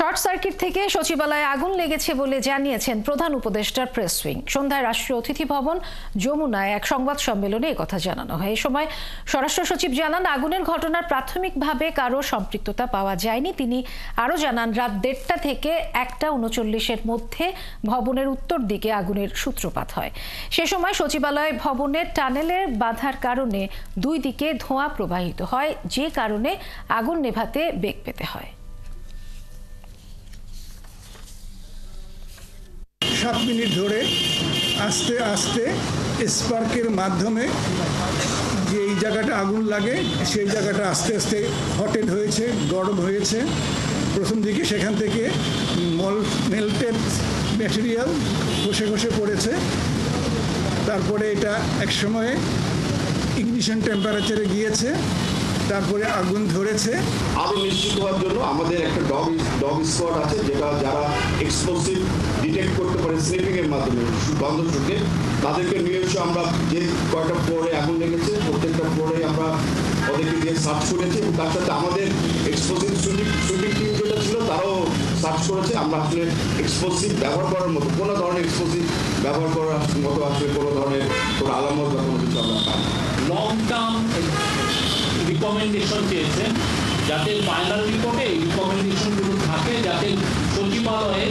Short circuit থেকে সচিবালয়ে আগুন লেগেছে বলে জানিয়েছেন প্রধান উপদেষ্টার প্রেস উইং। সন্ধ্যায় রাষ্ট্রীয় অতিথি ভবন যমুনায় এক সংবাদ সম্মেলনে একথা জানানো হয়। এই সময় স্বরাষ্ট্র সচিব জানান, আগুনের ঘটনার প্রাথমিকভাবে কারো সম্পৃক্ততা পাওয়া যায়নি। তিনি আরও জানান, রাত 1:30 থেকে 1:39-এর মধ্যে ভবনের উত্তর দিকে আগুনের সূত্রপাত হয়। সে সময় সচিবালয় ভবনের টানেলের বাধার কারণে দুই দিকে ধোঁয়া প্রবাহিত হয়, যে কারণে আগুন নেভাতে বেগ পেতে হয়। 7 মিনিট ধরে আস্তে আস্তে স্পার্কের মাধ্যমে যে এই জায়গাটা আগুন লাগে সেই জায়গাটা আস্তে আস্তে হটেড হয়েছে, গরম হয়েছে। প্রথম দিকে সেখান থেকে মেল্টেড ম্যাটেরিয়াল ঘষে ঘষে পড়েছে। তারপরে এটা এক সময়ে ইগনিশন টেম্পারেচারে গিয়েছে, তারপরে আগুন ধরেছে। আরো নিশ্চিত হওয়ার জন্য আমাদের একটা ডগ স্কোয়াড আছে, যেটা যারা এক্সপ্লোসিভ ডিটেক্ট করতে পারে স্নিপিং এর মাধ্যমে বন্ধ চোখে, তাদেরকে নিয়ে এসে আমরা যে কয়টা ফ্লোরে আগুন লেগেছে প্রত্যেকটা ফ্লোরে আমরা ওদেরকে দিয়ে সার্চ করেছি, এবং তার সাথে আমাদের এক্সপ্লোসিভ শুটিং টিম যেটা ছিল তারাও সার্চ করেছে। আমরা আসলে এক্সপ্লোসিভ ব্যবহার করার মতো কোনো ধরনের এক্সপ্লোসিভ ব্যবহার করার মতো আসলে কোনো ধরনের কোনো আলামত বা কোনো কিছু আমরা পাই। লং টার্ম রিকমেন্ডেশন চেয়েছেন, যাতে ফাইনাল রিপোর্টে এই রিকমেন্ডেশনগুলো থাকে, যাতে সচিবালয়ে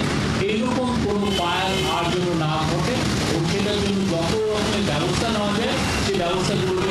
এইরকম কোনো ফায়ার আর জন্য না ঘটে, ও সেটার জন্য যত রকমের ব্যবস্থা নেওয়া যায় সেই ব্যবস্থাগুলো